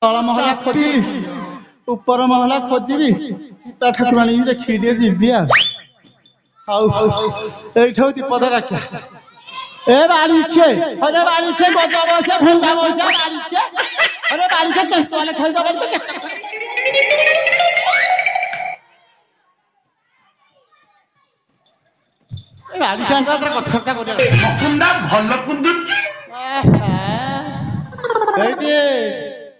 ତଳ ମହଲା ଖୋଜିଲି ଉପର ମହଲା ଖୋଜିବି ସୀତା ଠାକୁରାଣୀ ଦେଖି ଟିକେ ଯିବି ଆଉ ହଉ ଏଇଠି ହଉଛି ପଦ ଡାକିଆ ଏ ବାଳିଖେ ଆରେ ବାଳିଖେ ଗଜା ବସେ ଭୁଣ୍ଡା ବସେ ବାଳିଖେ ଆରେ ବାଳିଖେ କେଞ୍ଚୁଆଲେ ଖାଇଦବ ଏ ବାଳିଖାଙ୍କ କଥାବାର୍ତ୍ତା କରିବା ମୁକୁନ୍ଦା ଭଲ କୁନ୍ଦୁଛି এইটি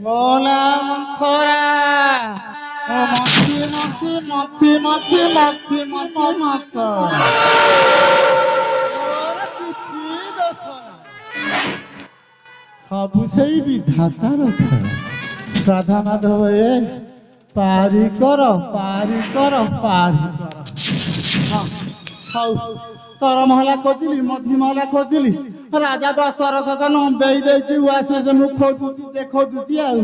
মোলা মন্থরা মথি মথি মথি মথি মথি মথি মথ সবু সেই বিধাতার খেলা রাধা মাধব এ পারি কর পারি কর পারি কর হଉ ତର ମହଲା ଖୋଜିଲି ମଧି ମହଲା ଖୋଜିଲି ରାଜା ଦଶରଥ ତ ନମ୍ବେଇ ଦେଇଛି ଉଆସେ ମୁଁ ଖୋଜୁଛି ଦେଖୋଜୁଛି ଆଉ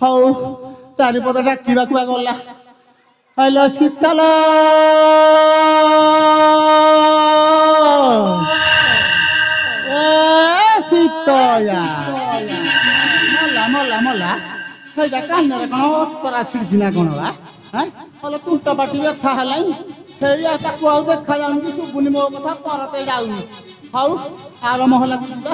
ହଉ ଚାରିପଦ ଡାକିବାକୁ ଗଲା ହଇଲ ଶୀତଲ ଏ ଶୀତୟା ମଲା ମଲା ମଲା ସେଇଟା କାନରେ କଣ ଅତରା ଛିଡ଼ିଛି ନା କଣ ବା ହେଲେ ତୁଣ୍ଟ ପାଟି ବ୍ୟଥା ହେଲାଣି ସେଇଆ ତାକୁ ଆଉ ଦେଖାଯାଉନି କି ଶୁଭୁନି ମୋ କଥା ପରତେ ଯାଉନି ହଉ ଆର ମହଲାକୁ ଯିବା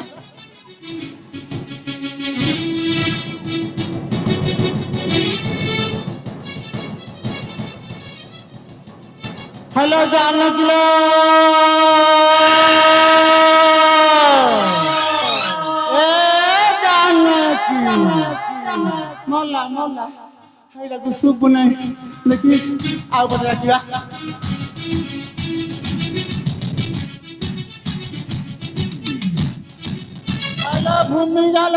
ହ୍ୟାଲୋ ଜାନକୀ ଏ ଜାନକୀ ମଲା ମଲା ସେଇଟାକୁ ଶୁଭୁ ନାହିଁ ଦେଖି ଆଉ ପଟେ ଡାକିବା ভূমি জাল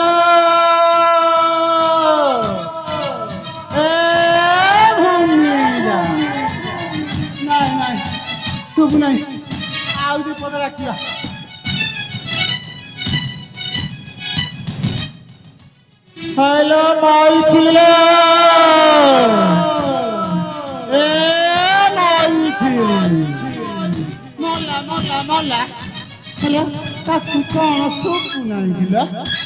ভূমি নাই নাই শুভু নাই ଆଉ ଦୁଇ ପଦ ଡାକିବା হ্যালো মাইথিল এ মাইথিল মলা মলা মলা হ্যালো ତାକୁ କଣ ଶୁଭୁ ନାହିଁ କିଲ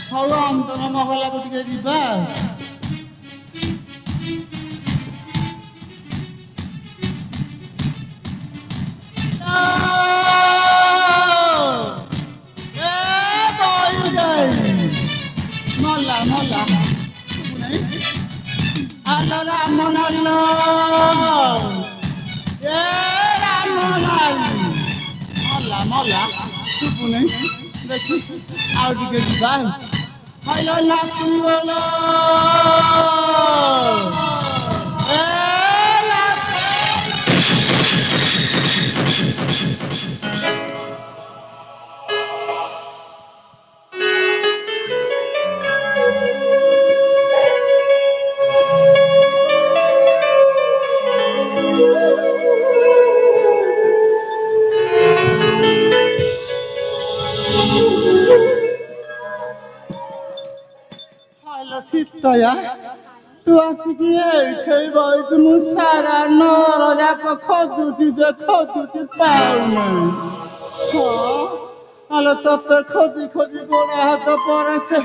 ହଉ ଅନ୍ତର ମହଲାକୁ ଟିକେ ଯିବା ମଲା ମଲା ଶୁଭୁ ନାହିଁ ଆଲ ରାମ ନାଲ ଏ ରାମ ନାଲି ମଲା ମଲା ଶୁଭୁ ନାହିଁ দেখি ଆଉ ଟିକେ ଯିବା ହଇଲ ନାଚି ବୋଲ ଶୀତୟା ତୁ ଆସିକି ଏଇଠି ବଇଛୁ ମୁଁ ସାରା ନର ଯାକ ଖୋଜୁଛି ଯେ ଖୋଜୁଛି ପାଉନାହିଁ ହଁ ଆଲୋ ତତେ ଖୋଜି ଖୋଜି ଗୋଡ଼ ହାତ ପରସେ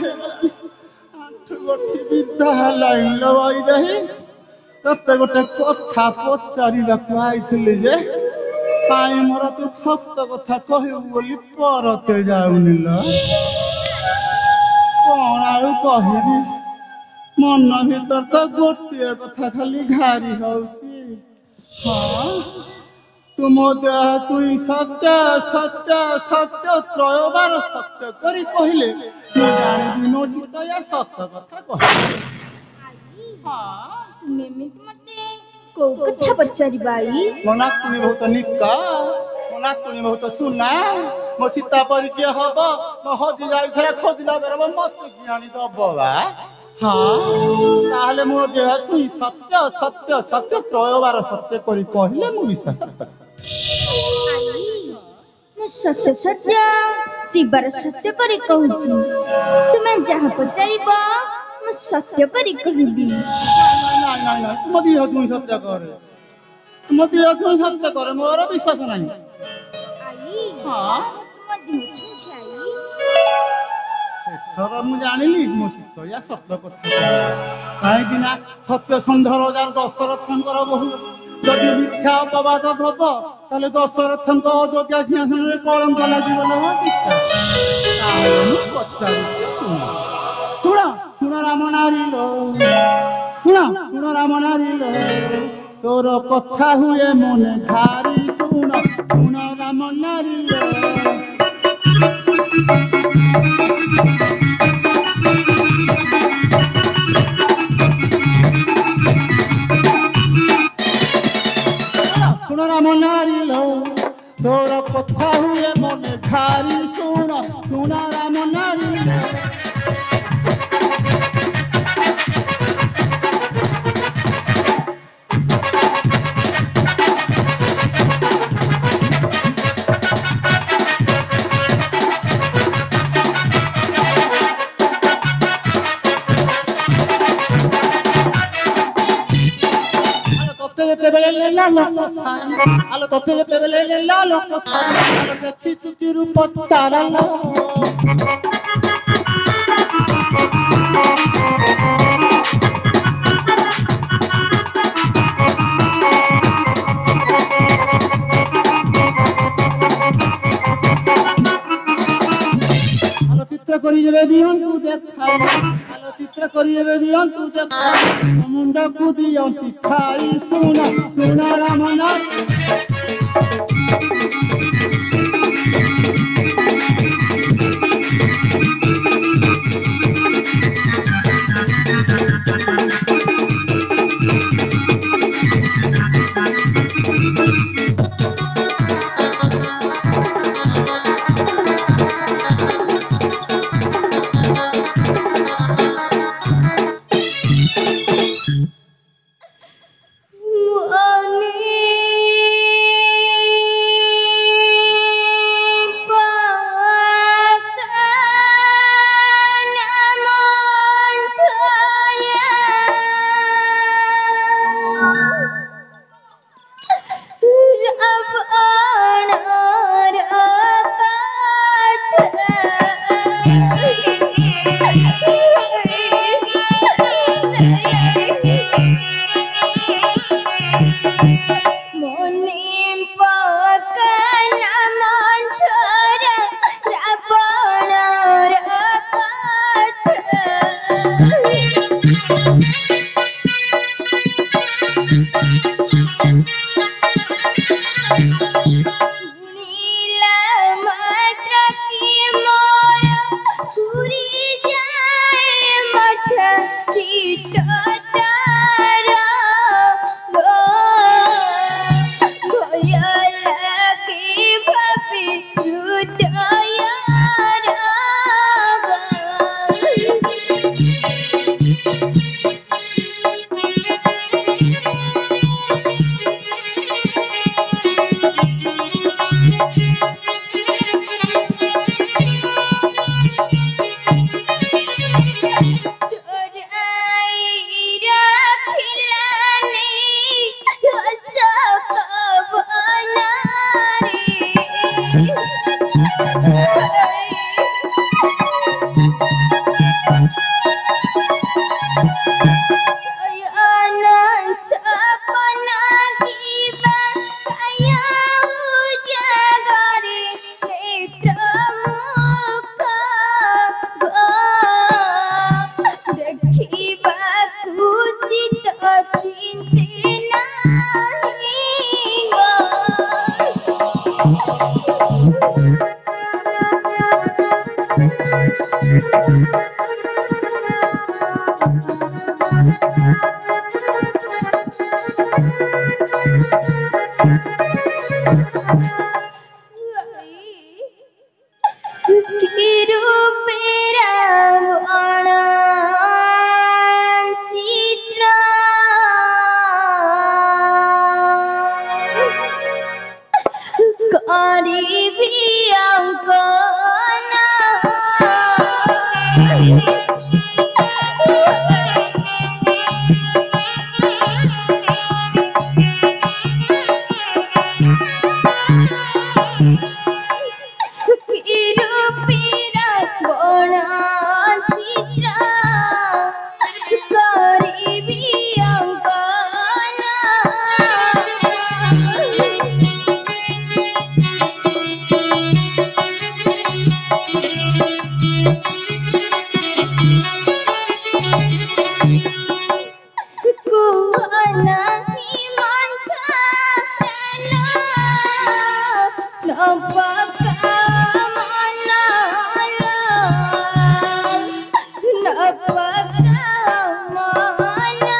ଆଣ୍ଠୁ ଗଣ୍ଠି ବିନ୍ଧା ହେଲାଣି ଲୋ ବଇଦେହି ତତେ ଗୋଟେ କଥା ପଚାରିବାକୁ ଆଇଥିଲି ଯେ କାଇଁ ମୋର ତୁ ସତ କଥା କହିବୁ ବୋଲି ପରତେ ଯାଉନି ଲୋ କଣ ଆଉ କହିବି ମନ ଭିତରେ ତ ଗୋଟିଏ କଥା ଖାଲି ଘାରି ହଉଛି ହଁ ତୁମ ଦେହ ତୁଇ ସତ୍ୟ ସତ୍ୟ ସତ୍ୟ ତ୍ରୟବାର ସତ୍ୟ କରି କହିଲେ ମୁଁ ଜାଣିବି ମୋ ସୀତୟା ସତ କଥା କହିବି ତୁମେ ଏମିତି ମତେ କୋଉ କଥା ପଚାରିବା ମୋ ନାତୁଣୀ ବହୁତ ନିକା ମୋ ନାତୁଣୀ ବହୁତ ସୁନା ମୋ ସୀତା ପରିଚୟ ହବ ମୋ ହଜି ଯାଇଥିଲା ଖୋଜିଲା ଦରବ ମତେ କି ଆଣି ଦବ ବା ହଁ ତାହେଲେ ମୋ ଦେହ ଛୁଇଁ ସତ୍ୟ ସତ୍ୟ ସତ୍ୟ ତ୍ରୟବାର ସତ୍ୟ କରି କହିଲେ ମୁଁ ବିଶ୍ୱାସ କରେ ମୁଁ ସତ୍ୟ ସତ୍ୟ ତ୍ରିବାର ସତ୍ୟ କରି କହୁଛି ତୁମେ ଯାହା ପଚାରିବ ମୁଁ ସତ୍ୟ କରି କହିବି ନାଇଁ ନାଇଁ ନାଇଁ ତୁମ ଦେହ ଛୁଇଁ ସତ୍ୟ କରେ ତୁମ ଦେହ ଛୁଇଁ ସତ୍ୟ କରେ ମୋର ବିଶ୍ୱାସ ନାହିଁ ହଁ ତୁମ ଦେହ ଛୁଇଁଛି ଏଥର ମୁଁ ଜାଣିଲି ମୋ ସୀତୟା ସତ କଥା ତ କାହିଁକି ନା ସତ୍ୟସନ୍ଧ ରାଜାର ଦଶରଥଙ୍କର ବହୁ ଯଦି ମିଥ୍ୟା ଅପବାଦ ଦବ ତାହେଲେ ଦଶରଥଙ୍କ ଅଯୋଧ୍ୟା ସିଂହାସନରେ କଳଙ୍କ ଲାଗିଗଲ ସୀତା। ତାହେଲେ ମୁଁ ପଚାରୁଛି ଶୁଣ ଶୁଣ ଶୁଣ ରାମ ନାରୀଲ ଶୁଣ ଶୁଣ ରାମ ନାରୀଲ ତୋର କଥା ହୁଏ ମନେ ଭାରି ଶୁଣ ଶୁଣ ରାମ ନାରୀଲ। ଶୁଣ ରାମ ନାରୀଲ ତୋର କଥା ହୁଏ ମନେ ଭାରି ଶୁଣ ଶୁଣ ରାମ ନାରୀଲ। ଯେତେବେଳେ ଲେଲା ଲୋକ ସାଇ ଆଲୋ ତତେ ଯେତେବେଳେ ଲେଲା ଲୋକ ସାଇ ଆଲୋ ଦେଖି ତୁ କି ରୂପ ତାର আলো চিত্র করি যাবে দিয়ন্তু দেখাই আলো চিত্র করি যাবে দিয়ন্তু দেখাই মুন্ডକୁ দিয়ନ୍ତି ଖାଇ ଶୁଣ ଶୁଣ ରାମ ନାରୀ। ନାହିଁ ମଞ୍ଚ ନପକା ମନ ନପକା ମନ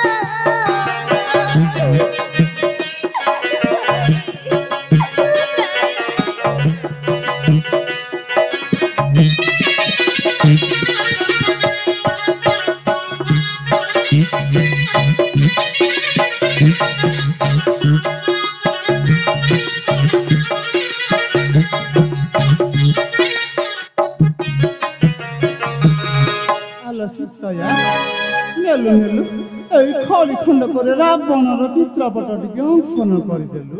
ଆଲୋ ସୀତୟା ନେଲୁ ନେଲୁ ଏଇ ଖଳି ଖଣ୍ଡ ପରେ ରାବଣର ଚିତ୍ରପଟ ଟିକେ ଅଙ୍କନ କରିଦେଲୁ।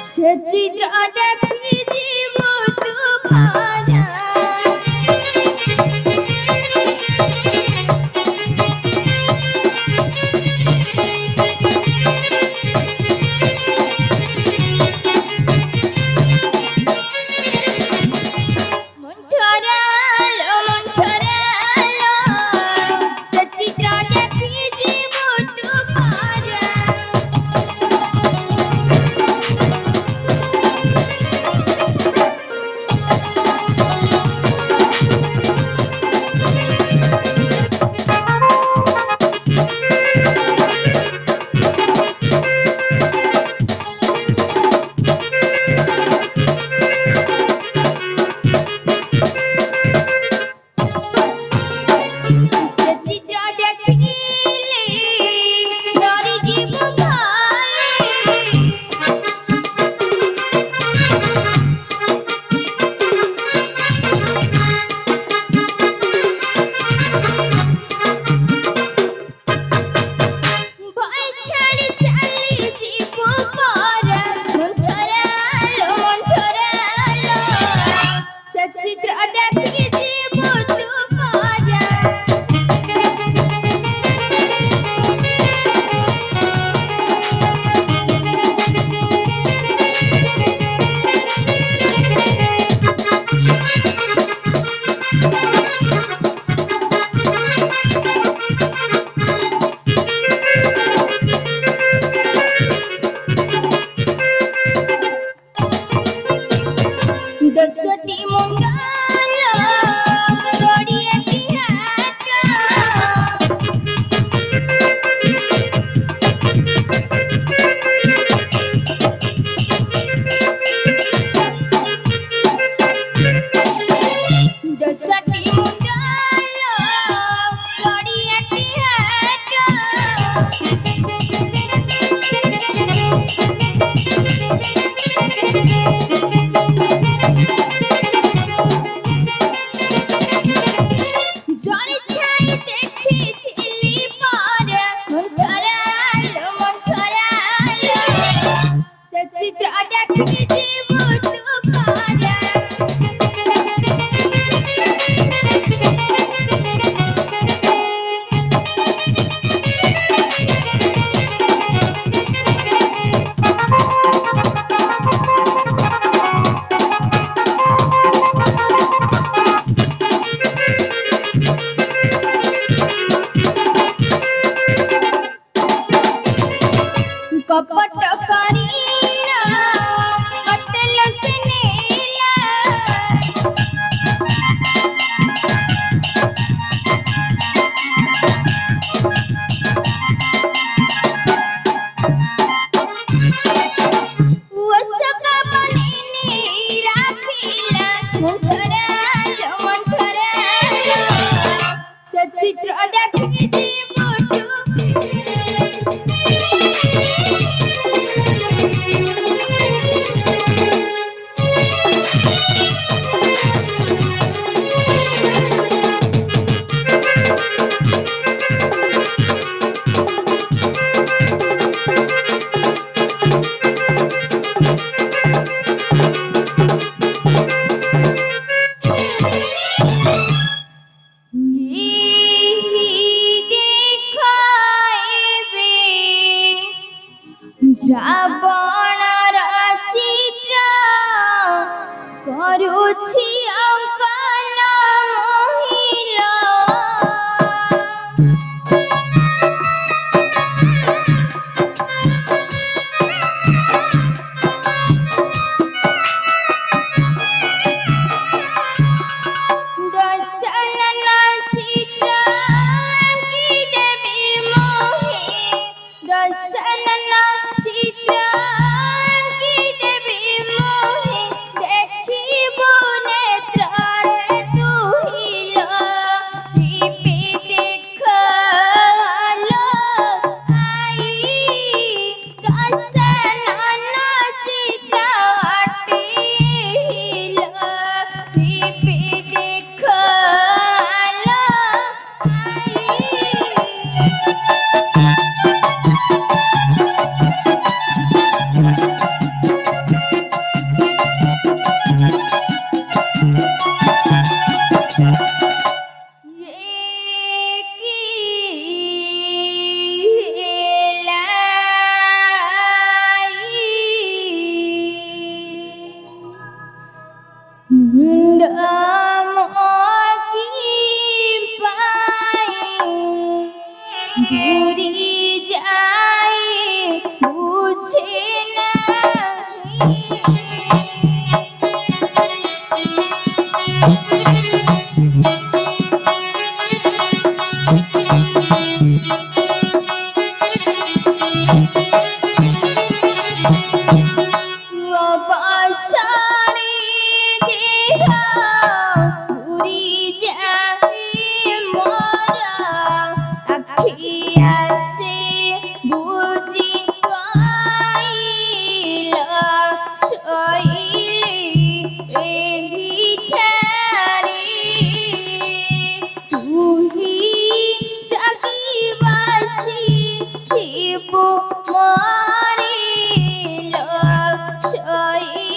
ସେ ଚିତ୍ର ଦେଖି ଯିବୁ ତୁ ଭରା ଦଶଟି ମୁଣ୍ଡଲ କୋଡ଼ିଏଟି ହାତ ଦଶଟି ମୁଣ୍ଡଲ କୋଡ଼ିଏଟି ଜଳି ଛାଇ ଦେଖିଥିଲି ପରେ ମନ୍ଥରାଲ ସେ ଚିତ୍ର ଦେଖି ଯିବୁ ତୁ ଭରା କପଟ କରିନା ମତେ ଲସି ନେଲା ଓଷକା ବନେଇନି ରାଖିଲା ମନ୍ଥରାଲ ସେ ଚିତ୍ର ଦେଖି ଯିବୁ ତୁ টিপে দেখো আলো ঘুরি যায় বুঝে না অবসরে দেহ ঘুরি যায় মরা আখি আসে বুঝি পাইল শৈলী এহিঠারে তুহি চাকিবাসি শিব মারিল শৈলী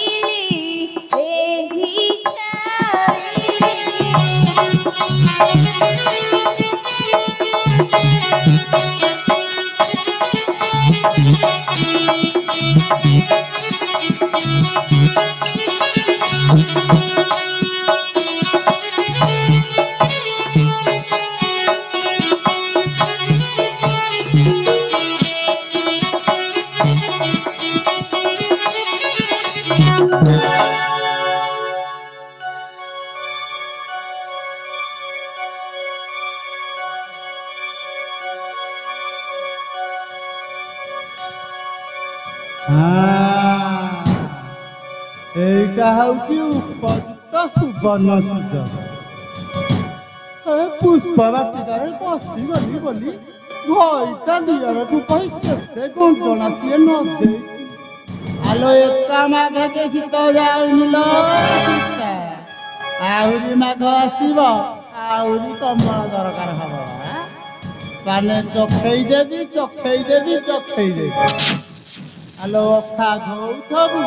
এইটা হচ্ছে উপযুক্ত সুবর্ণ সুযোগ পুষ্পা বাটিকারে বসিগলি বলি ঘইটা দিয়ারକୁ କହି କେତେ ଗଞ୍ଜଣା ସିଏ ନ ଦେଇଛି ଆଲୋ ଏକା ମାଘ କେ ଶୀତ ଯାଉନିଲ ସୀତା ଆହୁରି ମାଘ ଆସିବ ଆହୁରି କମଳ ଦରକାର ହବ ମାନେ ଚଖେଇ ଦେବି ଚଖେଇ ଦେବି ଚଖେଇ ଦେବି ଆଲୋ ଅଖା ଧଉଥବୁ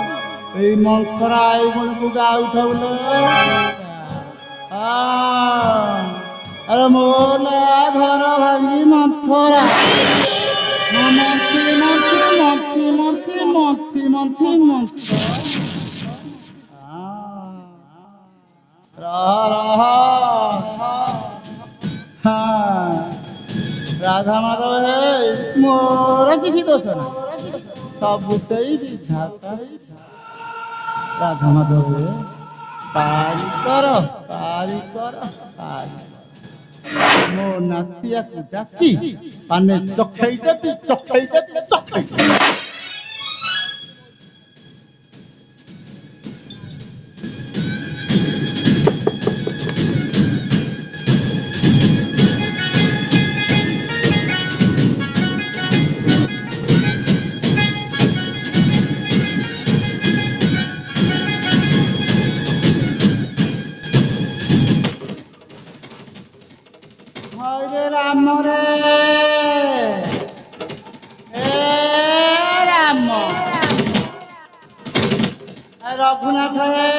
ଏଇ ମନ୍ଥରା ଆଇଗୁଣକୁ ଗାଉଥବୁ ଲୋ ଆରେ ମୋ ନା ଘର ଭାଙ୍ଗି ମନ୍ଥରା ମନ୍ଥି ମନ୍ଥି ମନ୍ଥି ମନ୍ଥି ମନ୍ଥି ମନ୍ଥି ମନ୍ଥରା ରହ ରାଧା ମାଧବ ହେ ମୋର କିଛି ଦୋଷ ନାହିଁ ସବୁ ସେଇ ବିଧାତା ରାଧା ମାଧବ ହେ ପାରି କର ମୋ ନାତିଆକୁ ଡାକି ପାନେ ଚଖେଇ ଦେବି ଚଖେଇ ଦେବି ଚଖେଇ ଦେବି ରାମ ରେ ଏ ରାମ ରଘୁନାଥ ହେ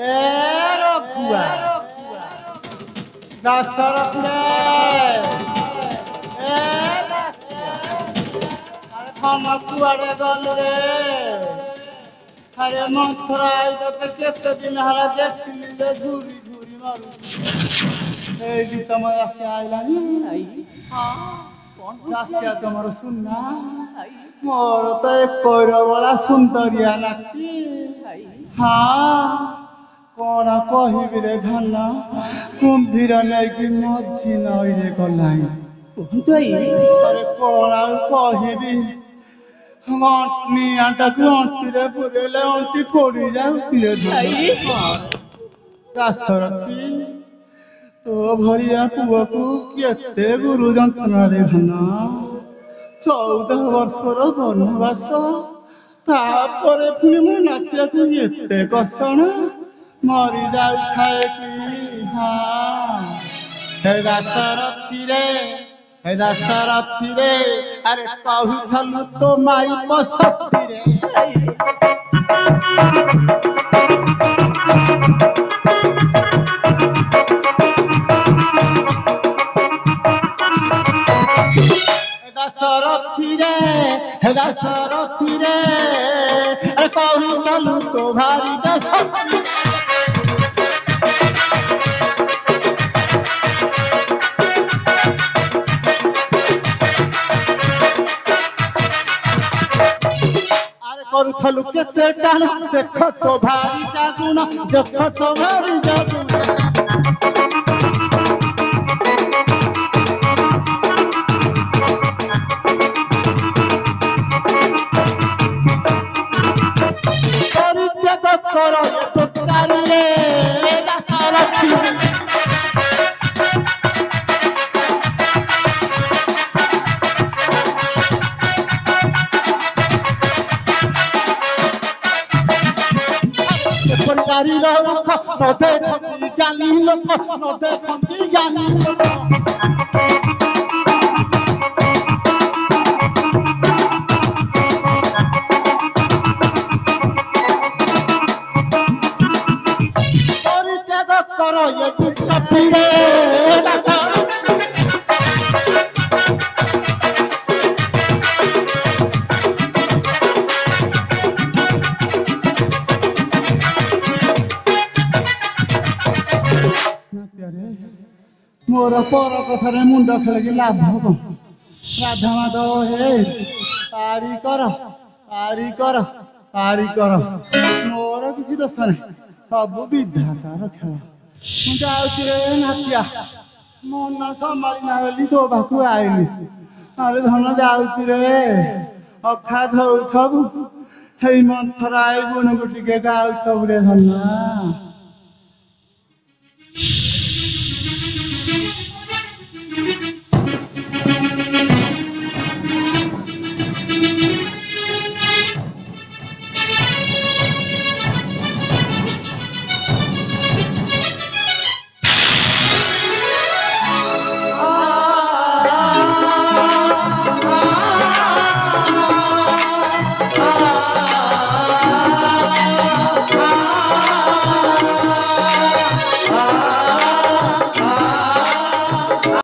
ଏ ରଘୁଆ ଦଶରଥ ରେ ଏ ଖମ କୁଆଡେ ଗଲୁ ରେ ଆରେ ମନ୍ଥରା ତତେ କେତେ ଦିନ ହେଲା ଦେଖିଲି ଯେ ଝୁରି ଝୁରି ମାରୁଛି ଏଇଠି ତମର ରାଶିଆ ଆଇଲାଣି ରାଶିଆ ତମର ସୁନା ମୋର ତ ଏକର ବଳା ସୁନ୍ଦରିଆ ନାତି କଣ କହିବି ରେ ଧନ କୁମ୍ଭୀର ନେଇକି ମଝି ନଈରେ ଗଲାଣି ଆରେ କଣ ଆଉ କହିବି ନିଆଁଟାକୁ ଅଣ୍ଟିରେ ପୁରେଇଲେ ଅଣ୍ଟି ପୋଡି ଯାଉଛି ଦାଶରଥୀ ତୋ ଭଳିଆ ପୁଅକୁ କେତେ ଗୁରୁ ଯନ୍ତ୍ରଣାରେ ଧନ 14 ବର୍ଷର ବନବାସ ତାପରେ ପୁଣି ମୋ ନାତିଆକୁ ଏତେ କଷଣ ମରି ଯାଉଥାଏ କି ହଁ ହେ ଦାଶରଥିରେ ହେ ଦାଶରଥିରେ ଆରେ କହୁଥଲୁ ତୋ ମାଇପ ଶକ୍ତିରେ ଦାଶରଥିରେ ହେ ଦାଶରଥିରେ ଆରେ କହୁଥଲୁ ତୋ ଭାରି ଶକ୍ତି କରୁଥଲୁ କେତେ ଟାଣ ଦେଖ ତ ଭାରି ଜାଗୁଣ ଦେଖ ତ ଭାରି ଜାଗୁଣ ପରିତ୍ୟାଗ କର ତୋଟାରେ ଦାଶରଥି ପରିବାରୀର ଲୋକ ନ ଦେଖନ୍ତି ଜ୍ଞାନୀ ଲୋକ ନ ଦେଖନ୍ତି ଜ୍ଞାନୀ ଲୋକ ପରିତ୍ୟାଗ କର ଏ ବିପତ୍ତିରେ ମୋର ପର କଥାରେ ମୁଣ୍ଡ ଖେଳିକି ଲାଭ କଣ ରାଧା ମାଧବ ହେ ପାରି କର ପାରି କର ପାରି କର ମୋର କିଛି ଦୋଷ ନାହିଁ ସବୁ ବିଧାତାର ଖେଳ ମୁଁ ଯାଉଛି ରେ ନାତିଆ ମନ ସମ୍ଭାଳି ନା ବୋଲି ତୋ ପାଖକୁ ଆଇଲି ନହେଲେ ଧନ ଯାଉଛି ରେ ଅଖା ଧଉଥବୁ ହେଇ ମନ୍ଥରା ଏଇ ଗୁଣକୁ ଟିକେ ଗାଉଥବୁ ରେ ଧନ